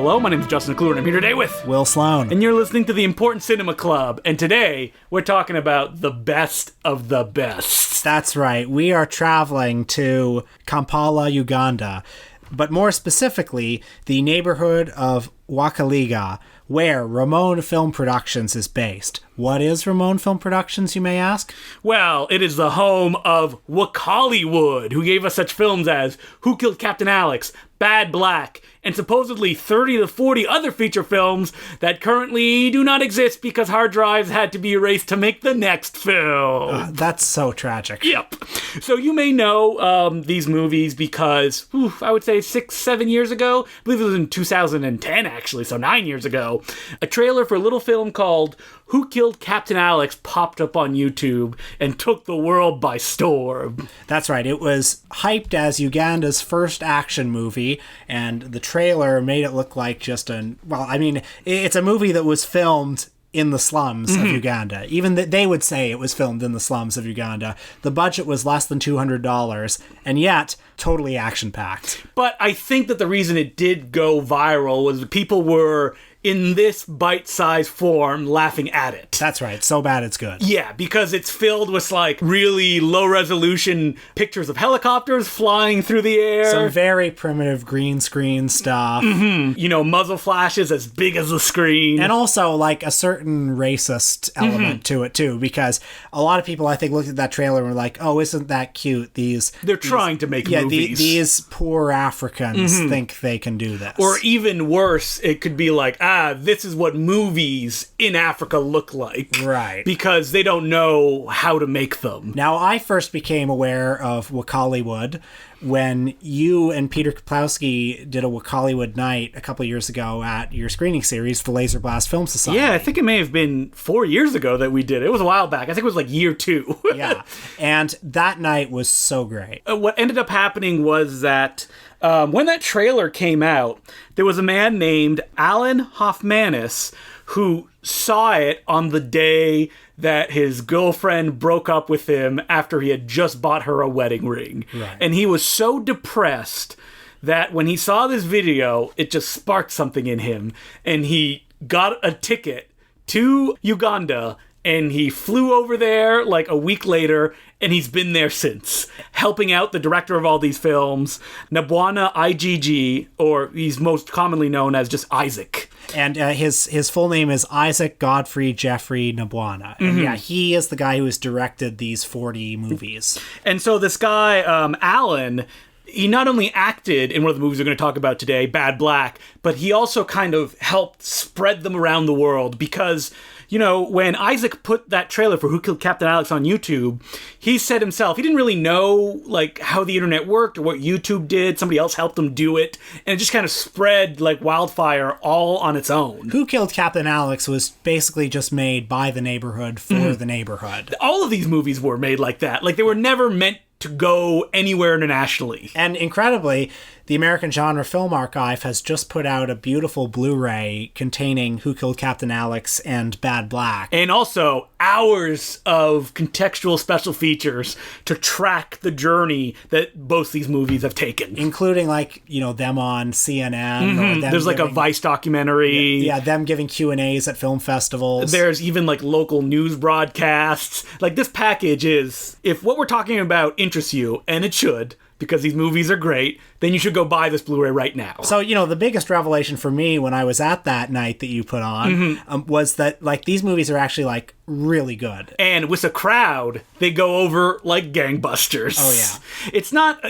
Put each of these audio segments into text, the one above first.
Hello, my name is Justin McClure, and I'm here today with Will Sloan. And you're listening to the Important Cinema Club, and today we're talking about the best of the best. That's right. We are traveling to Kampala, Uganda, but more specifically, the neighborhood of Wakaliwood, where Ramon Film Productions is based. What is Ramon Film Productions, you may ask? Well, it is the home of Wakaliwood, who gave us such films as Who Killed Captain Alex, Bad Black, and supposedly 30 to 40 other feature films that currently do not exist because hard drives had to be erased to make the next film. That's so tragic. Yep. So you may know these movies because, I would say 6-7 years ago, I believe it was in 2010 actually, so 9 years ago, a trailer for a little film called Who Killed Captain Alex popped up on YouTube and took the world by storm. That's right. It was hyped as Uganda's first action movie, and the trailer made it look like just it's a movie that was filmed in the slums of Uganda. Even they would say it was filmed in the slums of Uganda. The budget was less than $200, and yet totally action-packed. But I think that the reason it did go viral was people were, in this bite-sized form, laughing at it. That's right. So bad it's good. Yeah, because it's filled with, really low-resolution pictures of helicopters flying through the air. Some very primitive green screen stuff. Muzzle flashes as big as the screen. And also, a certain racist element to it, too, because a lot of people, I think, looked at that trailer and were like, oh, isn't that cute? They're trying to make movies. These poor Africans think they can do this. Or even worse, it could be like, this is what movies in Africa look like. Right. Because they don't know how to make them. Now, I first became aware of Wakaliwood when you and Peter Kaplowski did a Wakaliwood night a couple of years ago at your screening series, the Laser Blast Film Society. Yeah, I think it may have been 4 years ago that we did it. It was a while back. I think it was year 2. Yeah, and that night was so great. What ended up happening was that when that trailer came out, there was a man named Alan Hoffmanis who saw it on the day that his girlfriend broke up with him after he had just bought her a wedding ring. Right. And he was so depressed that when he saw this video, it just sparked something in him. And he got a ticket to Uganda, and he flew over there a week later, and he's been there since, helping out the director of all these films, Nabwana IGG, or he's most commonly known as just Isaac. And his full name is Isaac Godfrey Jeffrey Nabwana. And yeah, he is the guy who has directed these 40 movies. And so this guy, Alan, he not only acted in one of the movies we're going to talk about today, Bad Black, but he also kind of helped spread them around the world because, when Isaac put that trailer for Who Killed Captain Alex on YouTube, he said himself, he didn't really know, how the internet worked or what YouTube did. Somebody else helped him do it, and it just kind of spread like wildfire all on its own. Who Killed Captain Alex was basically just made by the neighborhood for the neighborhood. All of these movies were made like that. They were never meant to go anywhere internationally. And incredibly, the American Genre Film Archive has just put out a beautiful Blu-ray containing Who Killed Captain Alex and Bad Black. And also hours of contextual special features to track the journey that both these movies have taken. Including, them on CNN. Or them There's a Vice documentary. Yeah, them giving Q&As at film festivals. There's even, local news broadcasts. This package is, if what we're talking about interests you, and it should, because these movies are great, then you should go buy this Blu-ray right now. So, the biggest revelation for me when I was at that night that you put on was that, these movies are actually, really good. And with a crowd, they go over like gangbusters. Oh, yeah. It's not,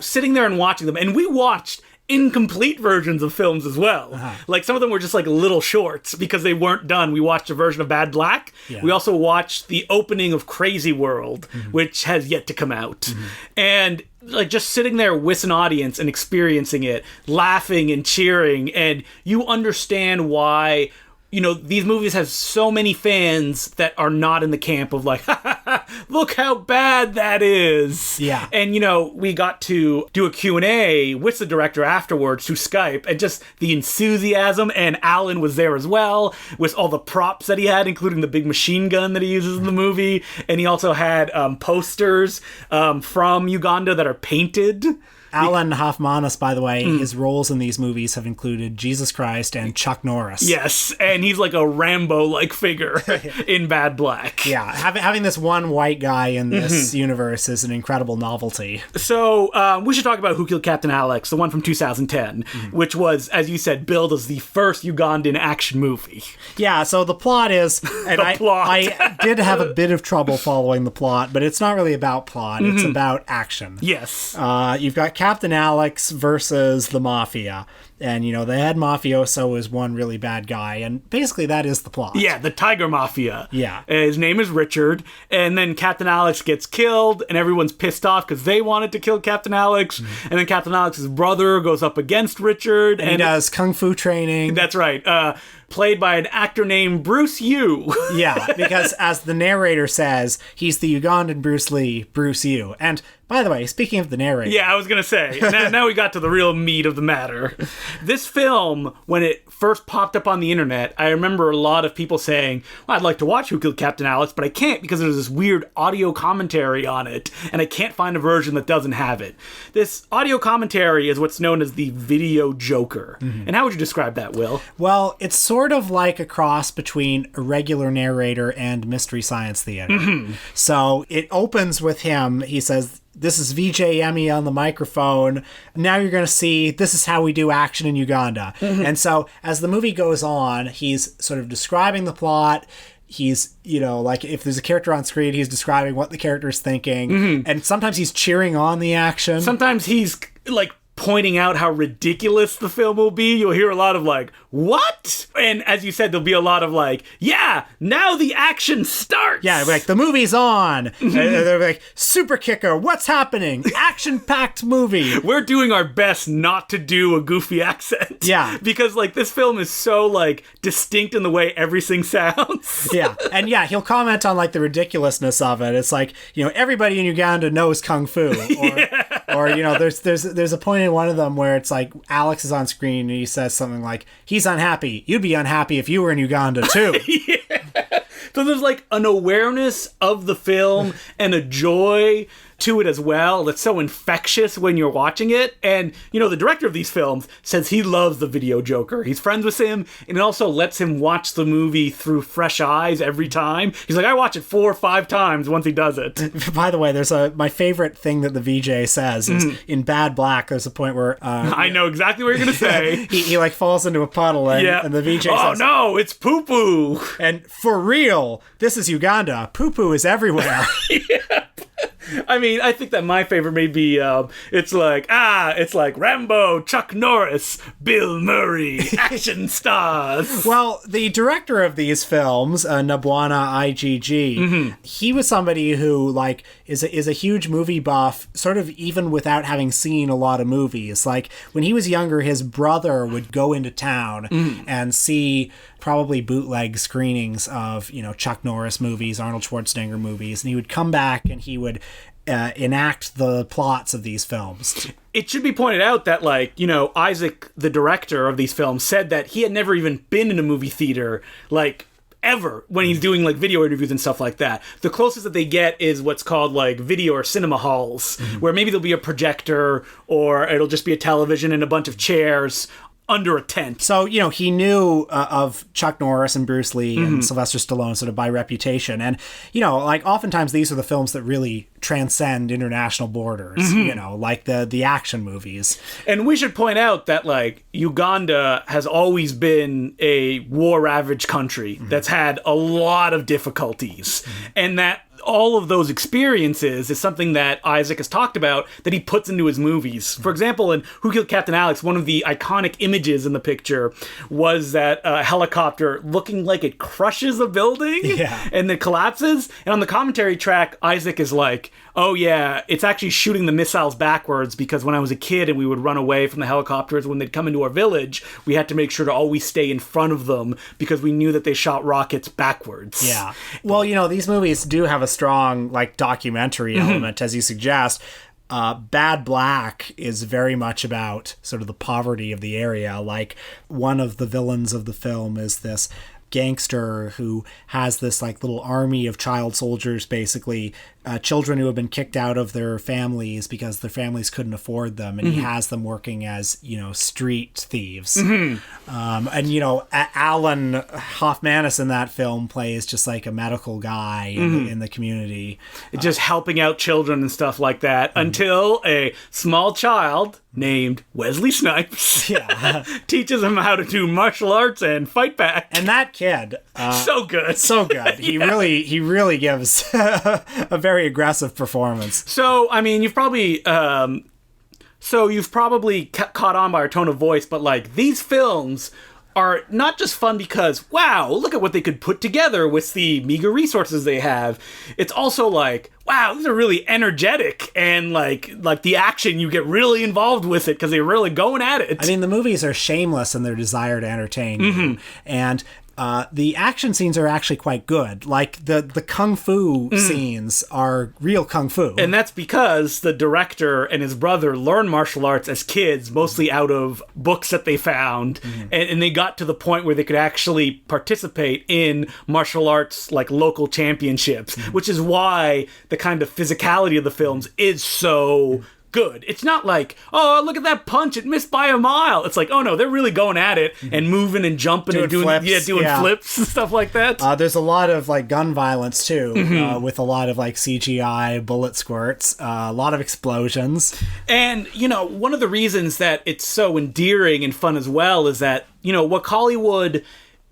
sitting there and watching them. And we watched incomplete versions of films as well. Some of them were just little shorts because they weren't done. We watched a version of Bad Black. Yeah. We also watched the opening of Crazy World, which has yet to come out. And just sitting there with an audience and experiencing it, laughing and cheering, and you understand why these movies have so many fans that are not in the camp of like, look how bad that is. Yeah. And, we got to do a Q&A with the director afterwards through Skype, and just the enthusiasm, and Alan was there as well, with all the props that he had, including the big machine gun that he uses in the movie. And he also had posters from Uganda that are painted. Alan Hoffmanis, by the way, his roles in these movies have included Jesus Christ and Chuck Norris. Yes, and he's like a Rambo-like figure in Bad Black. Yeah, having this one white guy in this universe is an incredible novelty. So we should talk about Who Killed Captain Alex, the one from 2010, which was, as you said, billed as the first Ugandan action movie. Yeah, so the plot is... And I did have a bit of trouble following the plot, but it's not really about plot. It's about action. Yes. You've got Captain Alex versus the Mafia. And, the head mafioso is one really bad guy. And basically that is the plot. Yeah, the Tiger Mafia. Yeah. His name is Richard. And then Captain Alex gets killed. And everyone's pissed off because they wanted to kill Captain Alex. And then Captain Alex's brother goes up against Richard. And he does kung fu training. That's right. Played by an actor named Bruce Yu. Yeah, because as the narrator says, he's the Ugandan Bruce Lee, Bruce Yu. And by the way, speaking of the narrator... Yeah, I was going to say, now we got to the real meat of the matter. This film, when it first popped up on the internet, I remember a lot of people saying, well, I'd like to watch Who Killed Captain Alex, but I can't because there's this weird audio commentary on it, and I can't find a version that doesn't have it. This audio commentary is what's known as the video joker. And how would you describe that, Will? Well, it's sort of like a cross between a regular narrator and Mystery Science Theater. So it opens with him, he says... This is VJ Emmy on the microphone. Now you're going to see this is how we do action in Uganda. And so as the movie goes on, he's sort of describing the plot. He's, like if there's a character on screen, he's describing what the character's thinking. And sometimes he's cheering on the action. Sometimes he's like pointing out how ridiculous the film will be. You'll hear a lot of like, what? And as you said, there'll be a lot of like, yeah, now the action starts. Yeah, like the movie's on. And they're like, super kicker, what's happening? Action-packed movie. We're doing our best not to do a goofy accent. Yeah. Because like this film is so like distinct in the way everything sounds. Yeah. And yeah, he'll comment on like the ridiculousness of it. It's like, everybody in Uganda knows kung fu. Or, there's a point in one of them where it's like Alex is on screen and he says something like, he's unhappy. You'd be unhappy if you were in Uganda too. Yeah. So there's like an awareness of the film and a joy to it as well that's so infectious when you're watching it. And, the director of these films says he loves the video joker. He's friends with him, and it also lets him watch the movie through fresh eyes every time. He's like, I watch it 4 or 5 times once he does it. By the way, there's my favorite thing that the VJ says is in Bad Black, there's a point where... I know exactly what you're going to say. he like falls into a puddle and the VJ says... Oh no, it's poo-poo. And for real, this is Uganda. Poo-poo is everywhere. Yeah. I mean, I think that my favorite may be, it's like Rambo, Chuck Norris, Bill Murray, action stars. Well, the director of these films, Nabwana IGG, he was somebody who, like, is a huge movie buff, sort of even without having seen a lot of movies. Like, when he was younger, his brother would go into town and see probably bootleg screenings of, Chuck Norris movies, Arnold Schwarzenegger movies, and he would come back and he would enact the plots of these films. It should be pointed out that, like, Isaac, the director of these films, said that he had never even been in a movie theater, like, ever, when he's doing, like, video interviews and stuff like that. The closest that they get is what's called, like, video or cinema halls, where maybe there'll be a projector or it'll just be a television and a bunch of chairs under a tent. So, he knew of Chuck Norris and Bruce Lee and Sylvester Stallone sort of by reputation. And, like oftentimes these are the films that really transcend international borders, like the action movies. And we should point out that, like, Uganda has always been a war-ravaged country that's had a lot of difficulties. And that all of those experiences is something that Isaac has talked about that he puts into his movies. For example, in Who Killed Captain Alex, one of the iconic images in the picture was that helicopter looking like it crushes a building and it collapses. And on the commentary track, Isaac is like, oh yeah, it's actually shooting the missiles backwards because when I was a kid and we would run away from the helicopters when they'd come into our village, we had to make sure to always stay in front of them because we knew that they shot rockets backwards. Yeah. Well, these movies do have a strong, documentary element, as you suggest. Bad Black is very much about sort of the poverty of the area. Like, one of the villains of the film is this gangster who has this little army of child soldiers, basically children who have been kicked out of their families because their families couldn't afford them, and he has them working as street thieves. And Alan Hoffmanis in that film plays just like a medical guy in the community, just helping out children and stuff like that, until a small child named Wesley Snipes teaches him how to do martial arts and fight back. And that kid, so good. He really gives a very aggressive performance. So, I mean, you've probably caught on by our tone of voice, but these films are not just fun because, wow, look at what they could put together with the meager resources they have. It's also wow, these are really energetic, and the action, you get really involved with it because they're really going at it. I mean, the movies are shameless in their desire to entertain you, and the action scenes are actually quite good. The kung fu scenes are real kung fu. And that's because the director and his brother learned martial arts as kids, mostly out of books that they found. And they got to the point where they could actually participate in martial arts, local championships, which is why the kind of physicality of the films is so good. It's not oh, look at that punch, it missed by a mile. It's oh no, they're really going at it and moving and jumping and doing flips and stuff like that. There's a lot of gun violence too, with a lot of CGI bullet squirts, a lot of explosions. And one of the reasons that it's so endearing and fun as well is that Wakaliwood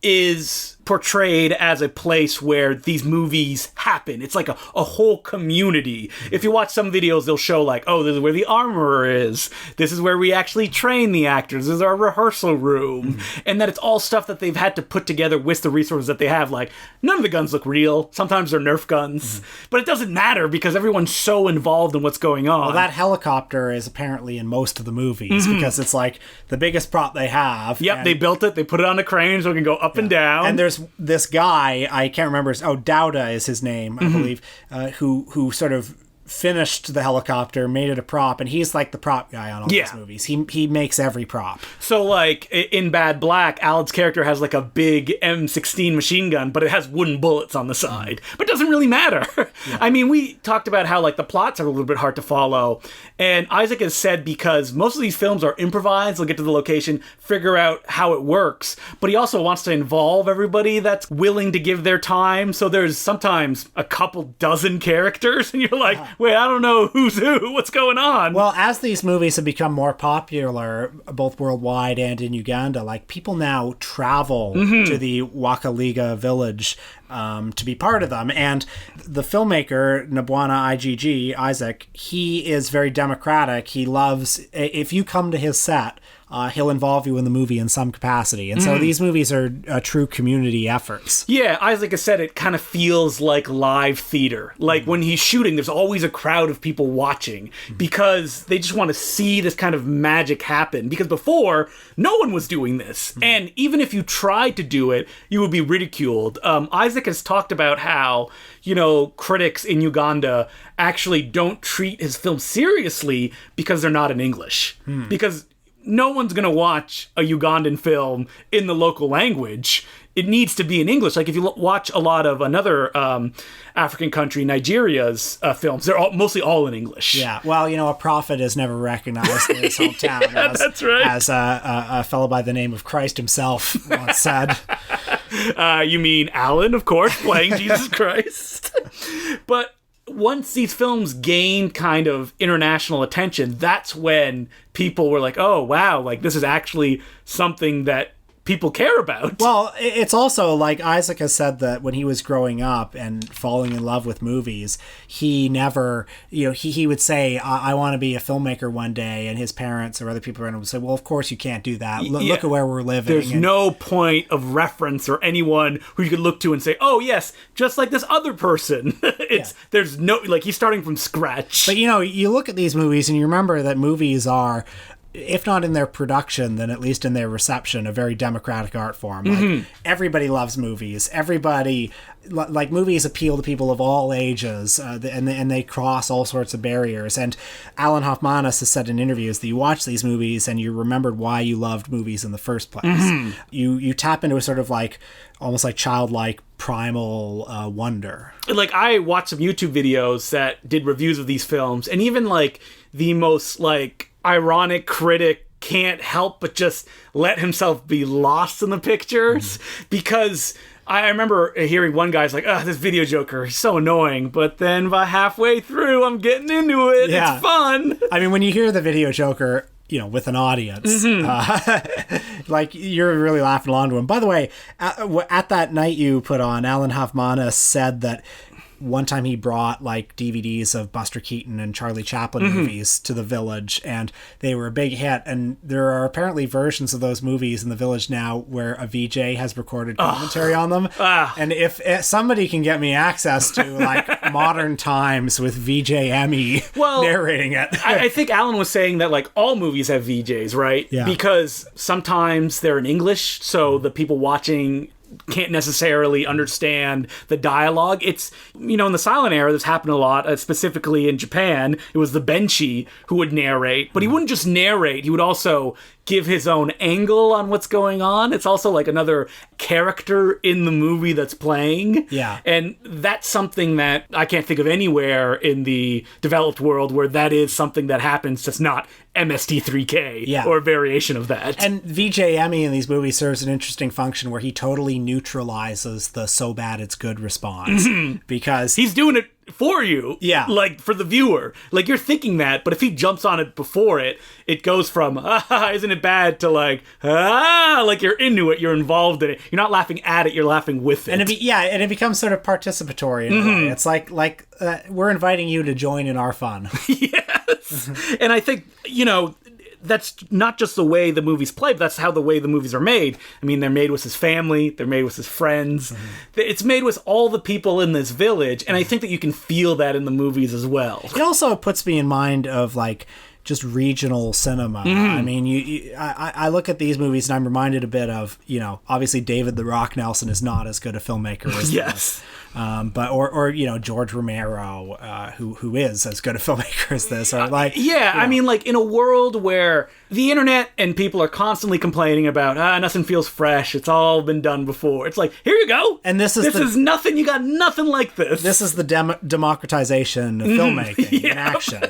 is portrayed as a place where these movies happen. It's like a whole community. If you watch some videos, they'll show oh, this is where the armorer is. This is where we actually train the actors. This is our rehearsal room. And that it's all stuff that they've had to put together with the resources that they have. None of the guns look real. Sometimes they're Nerf guns. But it doesn't matter because everyone's so involved in what's going on. Well, that helicopter is apparently in most of the movies because it's the biggest prop they have. Yep, they built it. They put it on a crane so it can go up and down. And there's this guy, I can't remember, Dowda is his name, I believe, who sort of finished the helicopter, made it a prop, and he's the prop guy on all these movies. He makes every prop. So in Bad Black, Alan's character has a big M16 machine gun, but it has wooden bullets on the side. But it doesn't really matter. I mean, we talked about how the plots are a little bit hard to follow, and Isaac has said because most of these films are improvised, they'll get to the location, figure out how it works, but he also wants to involve everybody that's willing to give their time, so there's sometimes a couple dozen characters, and you're wait, I don't know who's who. What's going on? Well, as these movies have become more popular, both worldwide and in Uganda, people now travel to the Wakaliwood village to be part of them. And the filmmaker, Nabwana IGG, Isaac, he is very democratic. He loves, if you come to his set, he'll involve you in the movie in some capacity. And so these movies are true community efforts. Yeah, Isaac has said it kind of feels like live theater. When he's shooting, there's always a crowd of people watching because they just want to see this kind of magic happen. Because before, no one was doing this. And even if you tried to do it, you would be ridiculed. Isaac has talked about how, critics in Uganda actually don't treat his film seriously because they're not in English. Because no one's going to watch a Ugandan film in the local language. It needs to be in English. If you watch a lot of another African country, Nigeria's films, they're mostly all in English. Yeah, well, a prophet is never recognized in his hometown. That's right. As a fellow by the name of Christ himself once said. You mean Alan, of course, playing Jesus Christ. But once these films gained kind of international attention, that's when people were oh, wow, this is actually something that people care about. Well, it's also like Isaac has said that when he was growing up and falling in love with movies, he never, he would say, I want to be a filmmaker one day, and his parents or other people around him would say, well, of course you can't do that. Look at where we're living. There's no point of reference or anyone who you could look to and say, oh, yes, just like this other person. There's no, like, he's starting from scratch. But, you look at these movies and you remember that movies are, if not in their production, then at least in their reception, a very democratic art form. Like, everybody loves movies. Everybody, like, movies appeal to people of all ages, and they cross all sorts of barriers. And Alan Hoffmanis has said in interviews that you watch these movies and you remembered why you loved movies in the first place. You tap into a sort of like, almost like childlike primal wonder. Like, I watched some YouTube videos that did reviews of these films, and even like the most like ironic critic can't help but just let himself be lost in the pictures, because I remember hearing one guy's like, this Video Joker, he's so annoying, but then by halfway through I'm getting into it. Yeah. It's fun. I mean, when you hear the Video Joker, with an audience, like, you're really laughing along to him. By the way, at that night you put on, Alan Hoffmanis said that one time he brought like DVDs of Buster Keaton and Charlie Chaplin movies to the Village, and they were a big hit. And there are apparently versions of those movies in the Village now where a VJ has recorded commentary on them. And if somebody can get me access to like Modern Times with VJ Emmy narrating it. I think Alan was saying that like all movies have VJs, right? Yeah. Because sometimes they're in English, so the people watching can't necessarily understand the dialogue. It's, in the silent era, this happened a lot, specifically in Japan. It was the Benshi who would narrate, but he wouldn't just narrate, he would also give his own angle on what's going on. It's also like another character in the movie that's playing. Yeah. And that's something that I can't think of anywhere in the developed world where that is something that happens, just not MST3K or a variation of that. And VJ Emmy in these movies serves an interesting function where he totally neutralizes the so bad it's good response. Because he's doing it for you. Yeah. Like, for the viewer. Like, you're thinking that, but if he jumps on it before it goes from, isn't it bad, to like, like you're into it, you're involved in it. You're not laughing at it, you're laughing with it. And it becomes sort of participatory in a way. It's like we're inviting you to join in our fun. Yes. And I think, that's not just the way the movies play, but that's how the way the movies are made. I mean, they're made with his family, they're made with his friends. It's made with all the people in this village, and I think that you can feel that in the movies as well. It also puts me in mind of, like, just regional cinema. I mean, I look at these movies and I'm reminded a bit of, obviously David the Rock Nelson is not as good a filmmaker as this. But or George Romero, who is as good a filmmaker as this, or like I mean, like, in a world where the internet and people are constantly complaining about nothing feels fresh, it's all been done before. It's like, here you go, and this is nothing. You got nothing like this. This is the democratization of filmmaking in action.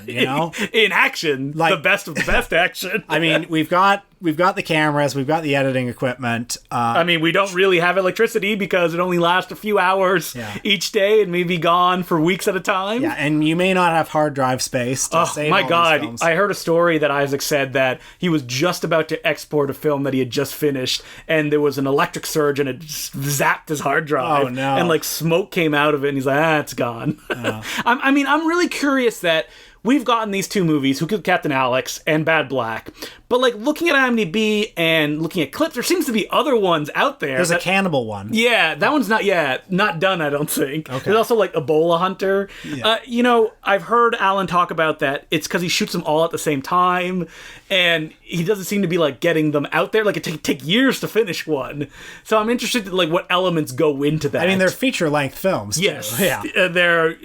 In action, like the best of the best action. I mean, we've got the cameras, we've got the editing equipment. I mean, we don't really have electricity because it only lasts a few hours each day and may be gone for weeks at a time. Yeah, and you may not have hard drive space to save all these films. I heard a story that Isaac said that he was just about to export a film that he had just finished, and there was an electric surge and it just zapped his hard drive. Oh, no. And like smoke came out of it, and he's like, it's gone. Oh. I'm really curious that we've gotten these two movies, Who Killed Captain Alex and Bad Black, but like looking at IMDb and looking at clips, there seems to be other ones out there. There's a cannibal one. Yeah, that one's not done, I don't think. Okay. There's also like Ebola Hunter. Yeah. I've heard Alan talk about that. It's because he shoots them all at the same time, and he doesn't seem to be like getting them out there. Like, it take years to finish one. So I'm interested in like what elements go into that. I mean, they're feature-length films. Yes. Too. Yeah. They're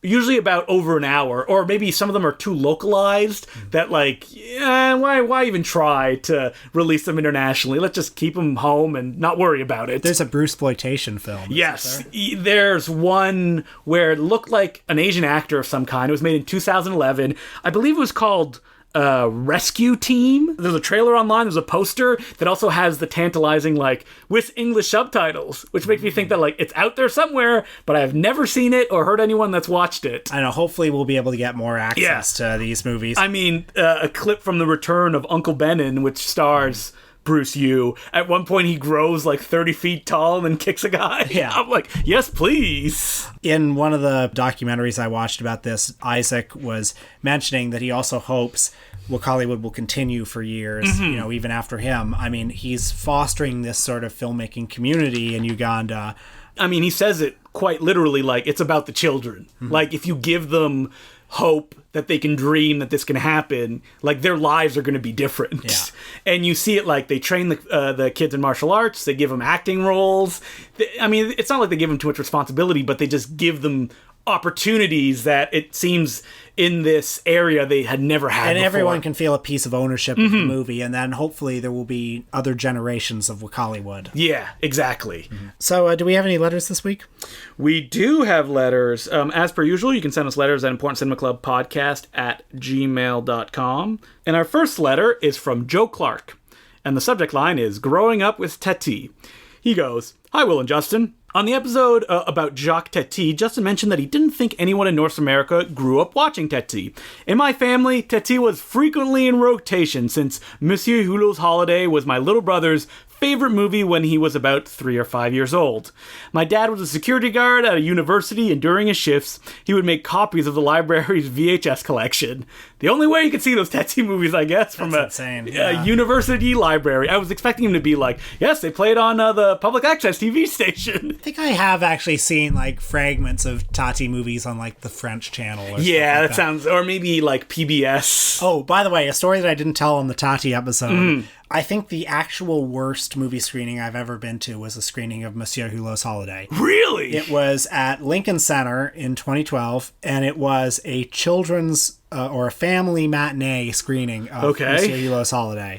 usually about over an hour, or maybe some of them are too localized that like, why even try to release them internationally? Let's just keep them home and not worry about it. There's a Bruceploitation film. Yes. There's one where it looked like an Asian actor of some kind. It was made in 2011. I believe it was called Rescue Team. There's a trailer online, there's a poster that also has the tantalizing like with English subtitles, which makes me think that like it's out there somewhere, but I have never seen it or heard anyone that's watched it. I know, hopefully we'll be able to get more access to these movies. I mean, a clip from The Return of Uncle Benin, which stars Bruce Yu. At one point, he grows like 30 feet tall and then kicks a guy. Yeah. I'm like, yes, please. In one of the documentaries I watched about this, Isaac was mentioning that he also hopes Wakaliwood will continue for years, even after him. I mean, he's fostering this sort of filmmaking community in Uganda. I mean, he says it quite literally, like, it's about the children. Like, if you give them hope that they can dream that this can happen, like, their lives are going to be different. Yeah. And you see it, like, they train the kids in martial arts, they give them acting roles. I mean, it's not like they give them too much responsibility, but they just give them opportunities that it seems in this area they had never had And before. everyone can feel a piece of ownership of the movie, and then hopefully there will be other generations of Wakaliwood. Yeah, exactly. So, do we have any letters this week? We do have letters. As per usual, you can send us letters at importantcinemaclubpodcast@gmail.com. And our first letter is from Joe Clark. And the subject line is Growing Up with Tati. He goes, "Hi, Will and Justin. On the episode about Jacques Tati, Justin mentioned that he didn't think anyone in North America grew up watching Tati. In my family, Tati was frequently in rotation since Monsieur Hulot's Holiday was my little brother's favorite movie when he was about 3 or 5 years old. My dad was a security guard at a university, and during his shifts, he would make copies of the library's VHS collection. The only way you could see those Tati movies, I guess, from a university library. I was expecting him to be like, yes, they played on the public access TV station. I think I have actually seen like fragments of Tati movies on like the French channel. Or Yeah, like that sounds, or maybe like PBS. Oh, by the way, a story that I didn't tell on the Tati episode. I think the actual worst movie screening I've ever been to was a screening of Monsieur Hulot's Holiday. Really? It was at Lincoln Center in 2012, and it was a children's or a family matinee screening of Monsieur Hulot's Holiday.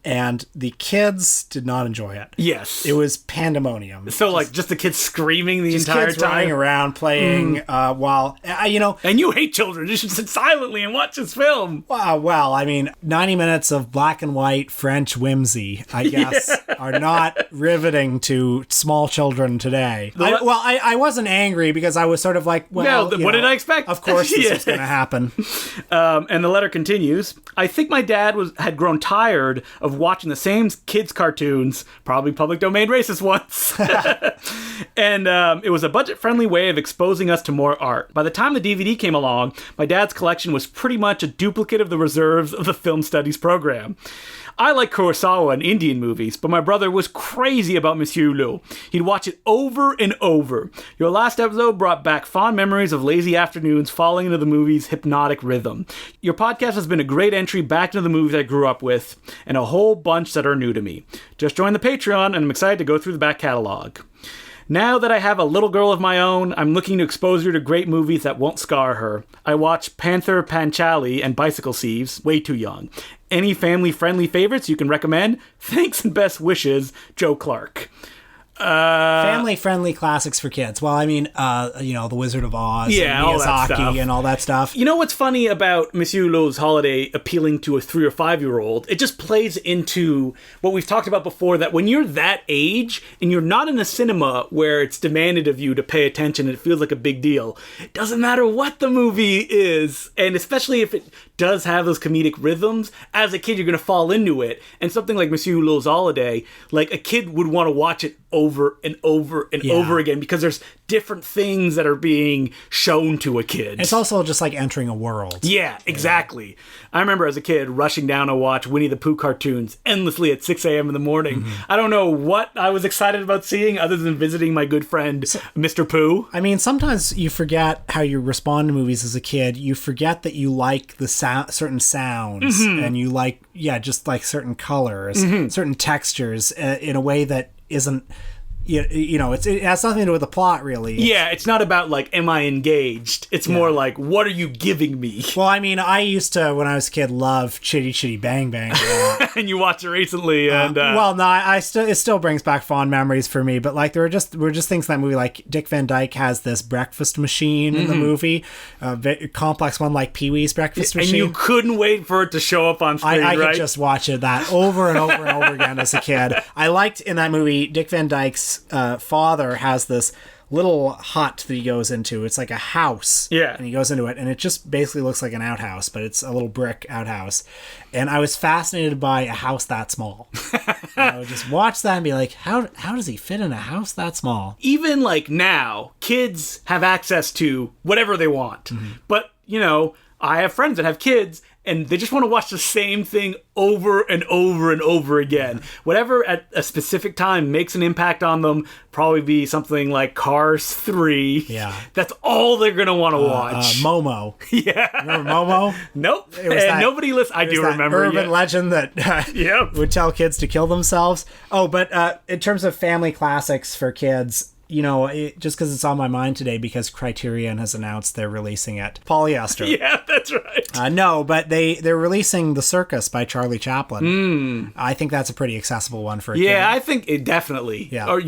And the kids did not enjoy it. Yes. It was pandemonium. So, just the kids screaming the entire kids time? running around playing while, And you hate children. You should sit silently and watch this film. Well, I mean, 90 minutes of black and white French whimsy, I guess, are not riveting to small children today. I wasn't angry because I was sort of like, well, what did I expect? Of course this was going to happen. And the letter continues, I think my dad had grown tired of watching the same kids' cartoons, probably public domain racist ones. And it was a budget-friendly way of exposing us to more art. By the time the DVD came along, my dad's collection was pretty much a duplicate of the reserves of the film studies program. I like Kurosawa and Indian movies, but my brother was crazy about Monsieur Hulot. He'd watch it over and over. Your last episode brought back fond memories of lazy afternoons falling into the movie's hypnotic rhythm. Your podcast has been a great entry back into the movies I grew up with, and a whole bunch that are new to me. Just joined the Patreon, and I'm excited to go through the back catalog. Now that I have a little girl of my own, I'm looking to expose her to great movies that won't scar her. I watched Panther Panchali and Bicycle Thieves, way too young. Any family-friendly favorites you can recommend? Thanks and best wishes, Joe Clark. Family-friendly classics for kids. Well, I mean, The Wizard of Oz, and all that Miyazaki, stuff. and all that stuff. You know what's funny about Monsieur Hulot's Holiday appealing to a 3 or 5 year old? It just plays into what we've talked about before, that when you're that age and you're not in a cinema where it's demanded of you to pay attention and it feels like a big deal, it doesn't matter what the movie is, and especially if it does have those comedic rhythms, as a kid you're going to fall into it. And something like Monsieur Hulot's Holiday, like a kid would want to watch it over and over and over again because there's different things that are being shown to a kid. It's also just like entering a world. Yeah, exactly. Yeah. I remember as a kid rushing down to watch Winnie the Pooh cartoons endlessly at 6 a.m. in the morning. I don't know what I was excited about seeing other than visiting my good friend, Mr. Pooh. I mean, sometimes you forget how you respond to movies as a kid. You forget that you like the certain sounds and you like, just like certain colors, certain textures in a way that isn't, it has nothing to do with the plot, really. It's not about, like, am I engaged? It's more like, what are you giving me? Well, I mean, I used to, when I was a kid, love Chitty Chitty Bang Bang. And you watched it recently, and... it still brings back fond memories for me, but, like, there were just things in that movie, like, Dick Van Dyke has this breakfast machine in the movie, a complex one like Pee-wee's breakfast machine. And you couldn't wait for it to show up on screen, I right? could just watch that over and over and over again as a kid. I liked, in that movie, Dick Van Dyke's father has this little hut that he goes into. It's like a house. Yeah. And he goes into it, and it just basically looks like an outhouse, but it's a little brick outhouse. And I was fascinated by a house that small. I would just watch that and be like, how does he fit in a house that small? Even like now, kids have access to whatever they want. But, I have friends that have kids and they just want to watch the same thing over and over and over again. Whatever at a specific time makes an impact on them, probably be something like Cars 3. Yeah. That's all they're going to want to watch. Momo. Yeah. Remember Momo? Nope. And nobody listens. I do remember. Urban legend that would tell kids to kill themselves. Oh, but in terms of family classics for kids, just because it's on my mind today because Criterion has announced they're releasing it. Polyester. Yeah, that's right. No, but they're releasing The Circus by Charlie Chaplin. I think that's a pretty accessible one for a kid. Yeah, I think it definitely. Yeah. Or,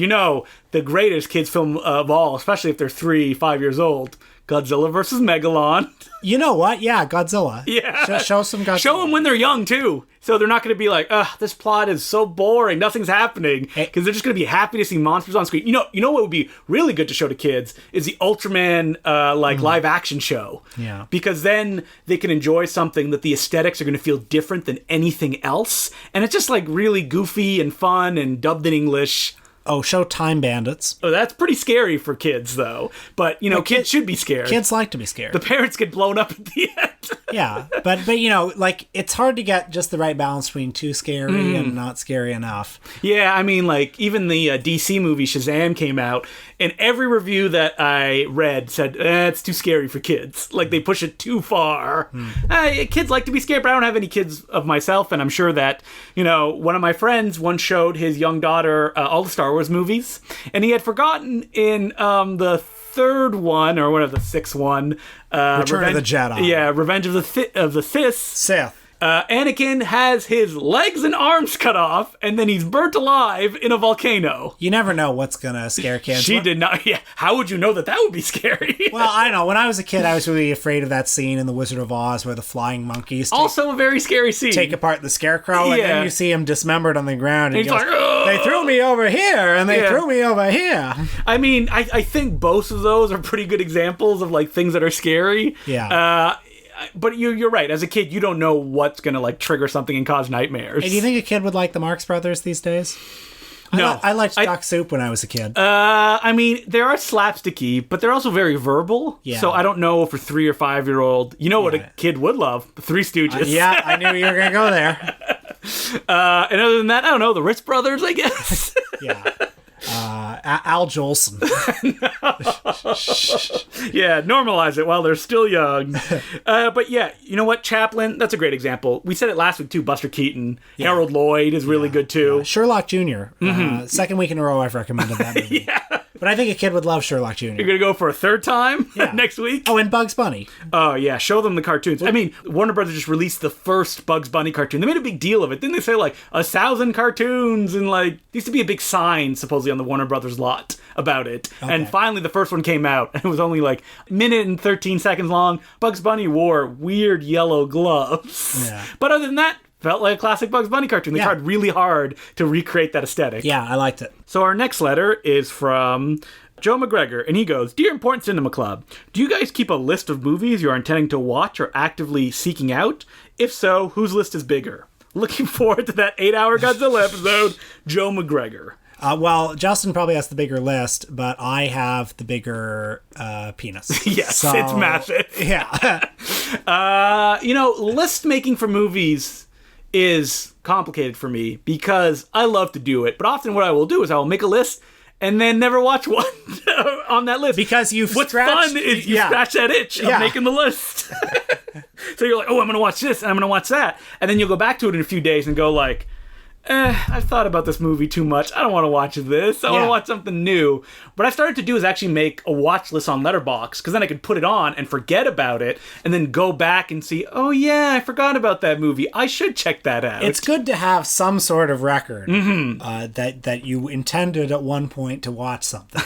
the greatest kids film of all, especially if they're 3-5 years old, Godzilla versus Megalon. You know what? Yeah, Godzilla. Yeah. Show some Godzilla. Show them when they're young, too. So they're not going to be like, this plot is so boring. Nothing's happening. Because they're just going to be happy to see monsters on screen. You know what would be really good to show to kids is the Ultraman, live action show. Yeah. Because then they can enjoy something that the aesthetics are going to feel different than anything else. And it's just like really goofy and fun and dubbed in English. Oh, show Time Bandits. Oh, that's pretty scary for kids, though. But, kids should be scared. Kids like to be scared. The parents get blown up at the end. Yeah, but it's hard to get just the right balance between too scary and not scary enough. Yeah, I mean, even the DC movie Shazam came out, and every review that I read said, it's too scary for kids. Like, they push it too far. Kids like to be scared, but I don't have any kids of myself, and I'm sure that, one of my friends once showed his young daughter all the Star Wars movies, and he had forgotten in the third one, or whatever, the sixth one, Return of the Jedi. Yeah, Revenge of the Sith. Anakin has his legs and arms cut off, and then he's burnt alive in a volcano. You never know what's gonna scare kids. She did not. Yeah, how would you know that would be scary? Well, I don't know. When I was a kid, I was really afraid of that scene in The Wizard of Oz where the flying monkeys also a very scary scene. Take apart the scarecrow, and then you see him dismembered on the ground, and he's like, "Ugh!" They threw me over here, and they threw me over here. I mean, I think both of those are pretty good examples of things that are scary. Yeah. But you're right. As a kid, you don't know what's going to trigger something and cause nightmares. Hey, do you think a kid would like the Marx Brothers these days? No. I liked Duck Soup when I was a kid. I mean, they are slapsticky, but they're also very verbal. Yeah. So I don't know for 3 or 5 year old. You know what a kid would love? The Three Stooges. Yeah, I knew you were going to go there. And other than that, I don't know. The Ritz Brothers, I guess. Yeah. Al Jolson. Yeah, normalize it while they're still young. But yeah, you know what? Chaplin, that's a great example. We said it last week too. Buster Keaton. Yeah. Harold Lloyd is really good too. Sherlock Jr. Second week in a row I've recommended that movie. Yeah. But I think a kid would love Sherlock Jr. You're going to go for a third time next week? Oh, and Bugs Bunny. Oh, yeah. Show them the cartoons. I mean, Warner Brothers just released the first Bugs Bunny cartoon. They made a big deal of it. Didn't they say, 1,000 cartoons? And, there used to be a big sign, supposedly, on the Warner Brothers lot about it. Okay. And finally, the first one came out. And it was only, a minute and 13 seconds long. Bugs Bunny wore weird yellow gloves. Yeah. But other than that, felt like a classic Bugs Bunny cartoon. They tried really hard to recreate that aesthetic. Yeah, I liked it. So our next letter is from Joe McGregor, and he goes, Dear Important Cinema Club, do you guys keep a list of movies you're intending to watch or actively seeking out? If so, whose list is bigger? Looking forward to that 8-hour Godzilla episode, Joe McGregor. Well, Justin probably has the bigger list, but I have the bigger penis. Yes, it's massive. Yeah. List making for movies is complicated for me because I love to do it, but often what I will do is I will make a list and then never watch one on that list. Because What's fun is you scratch that itch of making the list. So you're like, oh, I'm going to watch this and I'm going to watch that. And then you'll go back to it in a few days and go I've thought about this movie too much. I don't want to watch this. I want to watch something new. What I started to do is actually make a watch list on Letterboxd, because then I could put it on and forget about it and then go back and see, oh yeah, I forgot about that movie. I should check that out. It's good to have some sort of record that you intended at one point to watch something.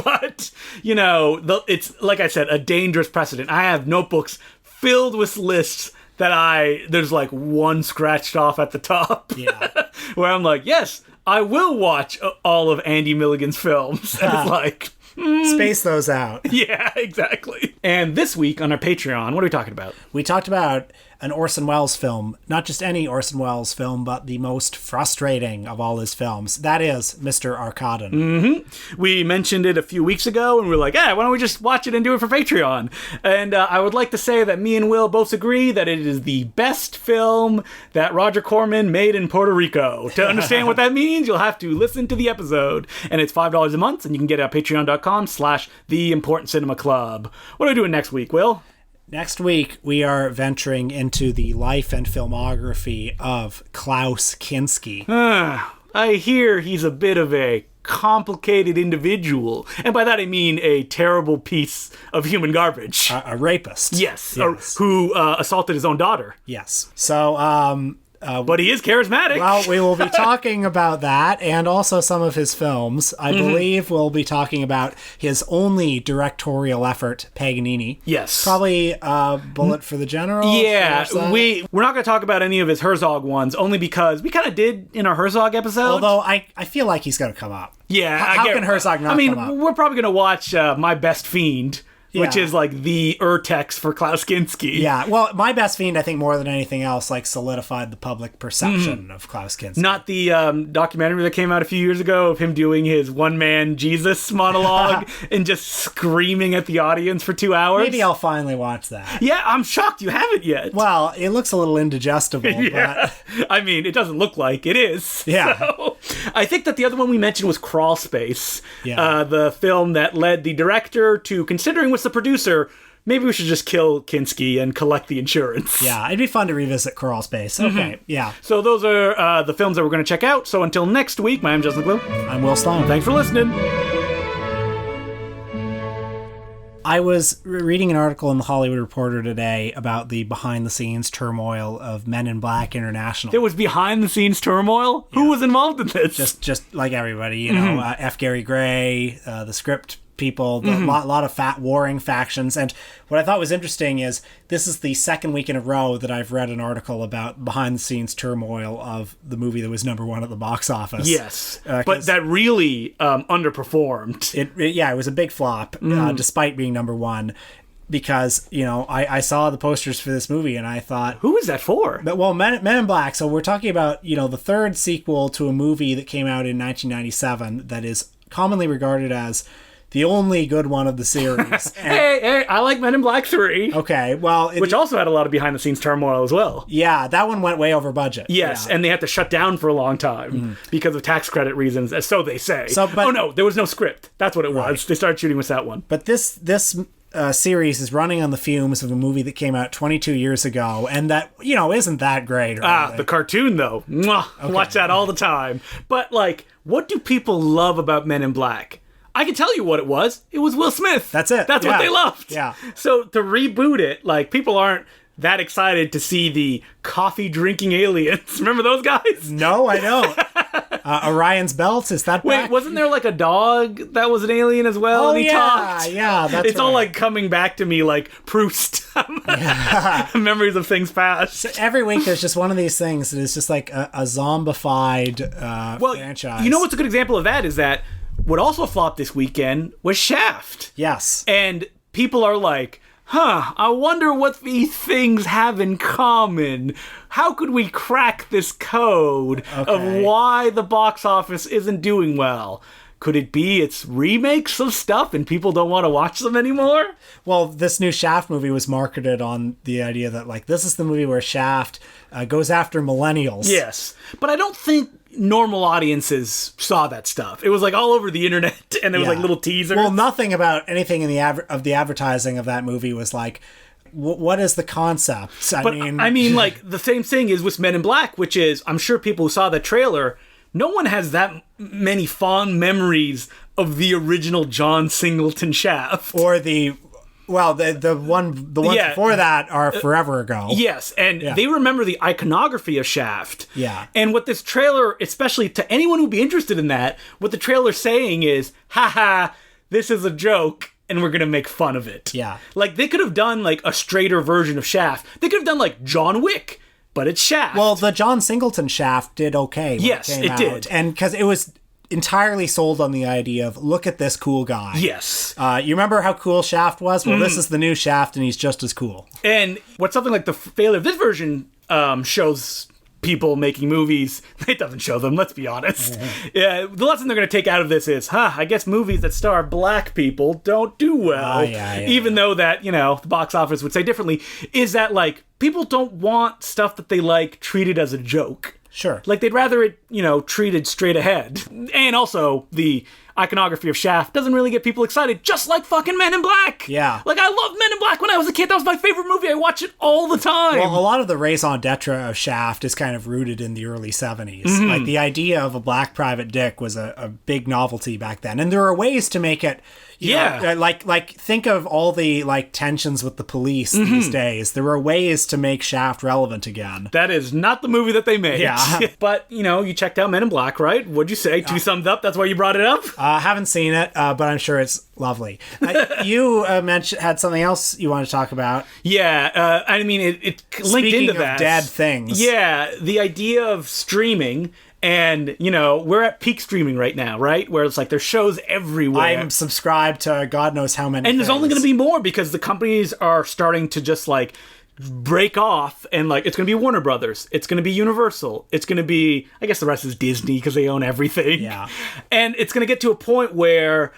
But, it's, like I said, a dangerous precedent. I have notebooks filled with lists that there's one scratched off at the top. Yeah. Where I'm like, yes, I will watch all of Andy Milligan's films. And it's Space those out. Yeah, exactly. And this week on our Patreon, what are we talking about? We talked about an Orson Welles film. Not just any Orson Welles film, but the most frustrating of all his films. That is Mr. Arkadin. We mentioned it a few weeks ago, and we were like, why don't we just watch it and do it for Patreon? And I would like to say that me and Will both agree that it is the best film that Roger Corman made in Puerto Rico. To understand what that means, you'll have to listen to the episode. And it's $5 a month, and you can get it at patreon.com/theimportantcinemaclub. What are we doing next week, Will? Next week, we are venturing into the life and filmography of Klaus Kinski. I hear he's a bit of a complicated individual. And by that I mean a terrible piece of human garbage. A rapist. Yes. Who assaulted his own daughter. Yes. So, but he is charismatic. Well, we will be talking about that and also some of his films. I believe we'll be talking about his only directorial effort, Paganini. Yes. Probably Bullet for the General. Yeah, we're not going to talk about any of his Herzog ones, only because we kind of did in our Herzog episode. Although I feel like he's going to come up. Yeah. How can Herzog not come up? We're probably going to watch My Best Fiend. Which is like the urtext for Klaus Kinski. Yeah, well, My Best Fiend, I think more than anything else, like solidified the public perception of Klaus Kinski. Not the documentary that came out a few years ago of him doing his one-man Jesus monologue and just screaming at the audience for 2 hours. Maybe I'll finally watch that. Yeah, I'm shocked you haven't yet. Well, it looks a little indigestible. Yeah. But... I mean, it doesn't look like it is. Yeah. So, I think that the other one we mentioned was Crawl Space. Yeah. The film that led the director to considering with the producer, maybe we should just kill Kinski and collect the insurance. Yeah, it'd be fun to revisit Crawl Space. Okay, yeah. So those are the films that we're going to check out. So until next week, my name's Justin Glue. I'm Will Sloan. Thanks for listening. I was reading an article in the Hollywood Reporter today about the behind-the-scenes turmoil of Men in Black International. There was behind-the-scenes turmoil? Yeah. Who was involved in this? Just like everybody, you know, F. Gary Gray, the script people, a lot of warring factions. And what I thought was interesting is this is the second week in a row that I've read an article about behind-the-scenes turmoil of the movie that was #1 at the box office. Yes, but that really underperformed. It was a big flop, despite being #1. Because, you know, I saw the posters for this movie and I thought... Who is that for? Well, Men in Black. So we're talking about, you know, the third sequel to a movie that came out in 1997 that is commonly regarded as the only good one of the series. Hey, I like Men in Black 3. Okay, well... Which also had a lot of behind-the-scenes turmoil as well. Yeah, that one went way over budget. Yes, yeah. And they had to shut down for a long time because of tax credit reasons, so they say. Oh no, there was no script. That's what it was. Right. They started shooting with that one. But this series is running on the fumes of a movie that came out 22 years ago, and that, you know, isn't that great. The cartoon, though. Mwah, okay. Watch that all the time. But, like, what do people love about Men in Black? I can tell you what it was. It was Will Smith. That's it. That's what they loved. Yeah. So to reboot it, like, people aren't that excited to see the coffee-drinking aliens. Remember those guys? No, I don't. Orion's Belt, is that back? Wait, wasn't there like a dog that was an alien as well? Oh, and he talked? Yeah, that's It's all like coming back to me like Proust. Memories of things past. So every week there's just one of these things that is just like a zombified franchise. You know what's a good example of that is that what also flopped this weekend was Shaft. Yes. And people are like, I wonder what these things have in common. How could we crack this code of why the box office isn't doing well? Could it be it's remakes of stuff and people don't want to watch them anymore? Well, this new Shaft movie was marketed on the idea that, like, this is the movie where Shaft goes after millennials. Yes. But I don't think normal audiences saw that stuff. It was like all over the internet and there was like little teasers. Well, nothing about anything in the advertising of that movie was like, what is the concept? I mean, like, the same thing is with Men in Black, which is, I'm sure people who saw the trailer, no one has that many fond memories of the original John Singleton Shaft. Or the ones before that are forever ago. Yes, and they remember the iconography of Shaft. Yeah. And what this trailer, especially to anyone who'd be interested in that, what the trailer's saying is, haha, this is a joke, and we're gonna make fun of it. Yeah. Like, they could have done, like, a straighter version of Shaft. They could have done, like, John Wick, but it's Shaft. Well, the John Singleton Shaft did okay. Yes, it did. And because it was entirely sold on the idea of, look at this cool guy. Yes. You remember how cool Shaft was? Well, this is the new Shaft, and he's just as cool. And what's something like the failure of this version shows people making movies, it doesn't show them, let's be honest. Yeah, the lesson they're going to take out of this is, I guess movies that star black people don't do well. Even though that, the box office would say differently, is that, like, people don't want stuff that they like treated as a joke. Sure. Like, they'd rather it, treated straight ahead. And also, the iconography of Shaft doesn't really get people excited, just like fucking Men in Black. Yeah. Like, I loved Men in Black when I was a kid. That was my favorite movie. I watch it all the time. Well, a lot of the raison d'etre of Shaft is kind of rooted in the early 70s. Like, the idea of a black private dick was a big novelty back then. And there are ways to make it... You know, like think of all the tensions with the police these days. There are ways to make Shaft relevant again. That is not the movie that they made. Yeah. But, you checked out Men in Black, right? What'd you say? 2 thumbs up? That's why you brought it up? I haven't seen it, but I'm sure it's lovely. You had something else you want to talk about. Yeah, I mean, it linked Speaking into that. Speaking of dead things. Yeah, the idea of streaming. And, we're at peak streaming right now, right? Where it's like there's shows everywhere. I'm subscribed to God knows how many And there's things. only going to be more because the companies are starting to just, break off. And, it's going to be Warner Brothers. It's going to be Universal. It's going to be, I guess the rest is Disney because they own everything. Yeah. And it's going to get to a point where...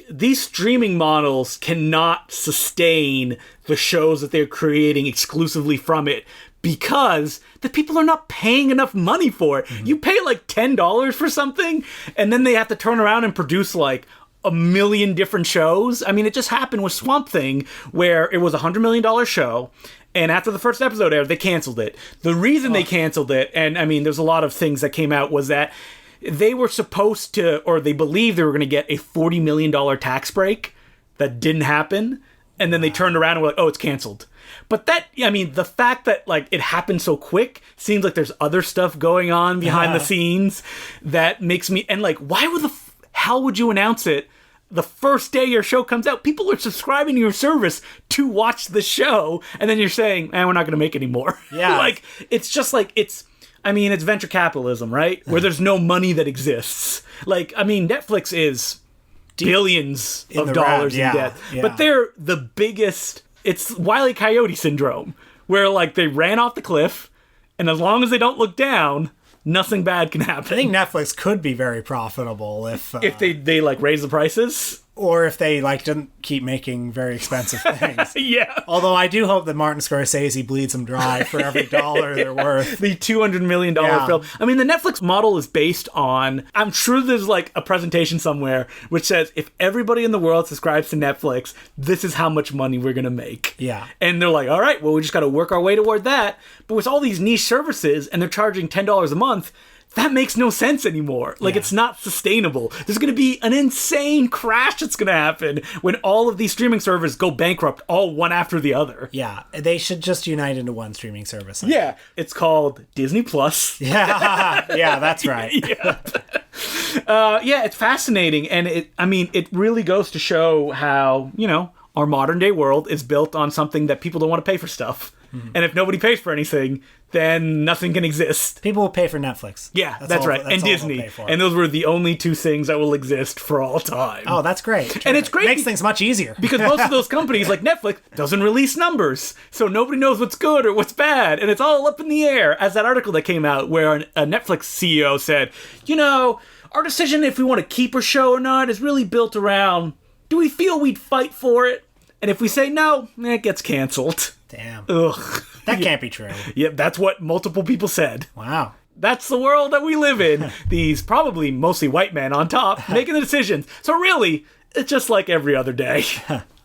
these streaming models cannot sustain the shows that they're creating exclusively from it because the people are not paying enough money for it. You pay $10 for something, and then they have to turn around and produce a million different shows. I mean, it just happened with Swamp Thing, where it was a $100 million show, and after the first episode aired, they canceled it. The reason they canceled it, and I mean, there's a lot of things that came out, was that they were supposed to, or they believed they were going to get a $40 million tax break. That didn't happen. And then they turned around and were like, oh, it's canceled. But the fact that, it happened so quick seems like there's other stuff going on behind the scenes that makes me, and why would the hell would you announce it the first day your show comes out? People are subscribing to your service to watch the show. And then you're saying, we're not going to make any more. Yeah. It's just it's venture capitalism, right? Where there's no money that exists. Netflix is billions of dollars in debt. Yeah. But they're the biggest... It's Wile E. Coyote syndrome, where, they ran off the cliff, and as long as they don't look down, nothing bad can happen. I think Netflix could be very profitable if they raise the prices. Or if they didn't keep making very expensive things. Yeah. Although I do hope that Martin Scorsese bleeds them dry for every dollar they're worth. The $200 million film. I mean, the Netflix model is based on, I'm sure there's a presentation somewhere which says, if everybody in the world subscribes to Netflix, this is how much money we're going to make. Yeah. And they're like, all right, well, we just got to work our way toward that. But with all these niche services and they're charging $10 a month, that makes no sense anymore. It's not sustainable. There's going to be an insane crash that's going to happen when all of these streaming services go bankrupt, all one after the other. Yeah, they should just unite into one streaming service. Yeah, it's called Disney Plus. Yeah, that's right. Yeah, it's fascinating, and it really goes to show how, our modern day world is built on something that people don't want to pay for stuff. And if nobody pays for anything, then nothing can exist. People will pay for Netflix. Yeah, that's right. And Disney. And those were the only 2 things that will exist for all time. Oh, that's great. And it's great. It makes things much easier. Because most of those companies, like Netflix, doesn't release numbers. So nobody knows what's good or what's bad. And it's all up in the air. As that article that came out where a Netflix CEO said, our decision if we want to keep a show or not is really built around, do we feel we'd fight for it? And if we say no, it gets canceled. Damn. Ugh. That can't be true. Yeah, that's what multiple people said. Wow. That's the world that we live in. These probably mostly white men on top making the decisions. So really, it's just like every other day.